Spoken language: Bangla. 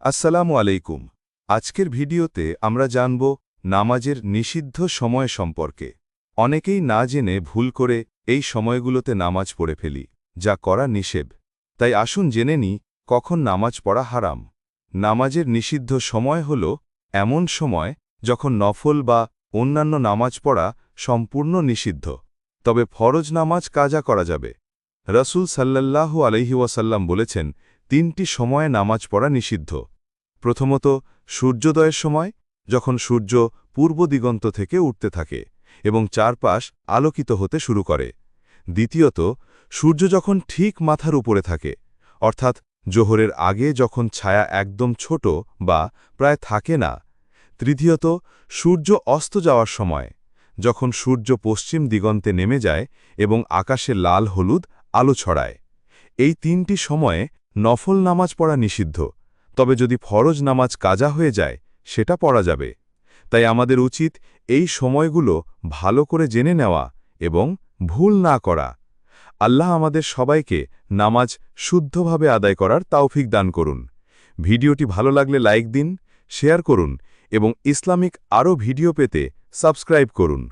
আসসালামু আলাইকুম। আজকের ভিডিওতে আমরা জানব নামাজের নিষিদ্ধ সময় সম্পর্কে। অনেকেই না জেনে ভুল করে এই সময়গুলোতে নামাজ পড়ে ফেলি, যা করা নিষেধ। তাই আসুন জেনে নিই কখন নামাজ পড়া হারাম। নামাজের নিষিদ্ধ সময় হল এমন সময় যখন নফল বা অন্যান্য নামাজ পড়া সম্পূর্ণ নিষিদ্ধ, তবে ফরজ নামাজ কাজা করা যাবে। রাসূল সাল্লাল্লাহু আলাইহি ওয়াসাল্লাম বলেছেন, তিনটি সময়ে নামাজ পড়া নিষিদ্ধ। প্রথমত, সূর্যোদয়ের সময়, যখন সূর্য পূর্ব দিগন্ত থেকে উঠতে থাকে এবং চারপাশ আলোকিত হতে শুরু করে। দ্বিতীয়ত, সূর্য যখন ঠিক মাথার উপরে থাকে, অর্থাৎ জোহরের আগে যখন ছায়া একদম ছোট বা প্রায় থাকে না। তৃতীয়ত, সূর্য অস্ত যাওয়ার সময়, যখন সূর্য পশ্চিম দিগন্তে নেমে যায় এবং আকাশে লাল হলুদ আলো ছড়ায়। এই তিনটি সময়ে নফল নামাজ পড়া নিষিদ্ধ, তবে যদি ফরজ নামাজ কাজা হয়ে যায় সেটা পড়া যাবে। তাই আমাদের উচিত এই সময়গুলো ভালো করে জেনে নেওয়া এবং ভুল না করা। আল্লাহ আমাদের সবাইকে নামাজ শুদ্ধভাবে আদায় করার তৌফিক দান করুন। ভিডিওটি ভালো লাগলে লাইক দিন, শেয়ার করুন এবং ইসলামিক আরও ভিডিও পেতে সাবস্ক্রাইব করুন।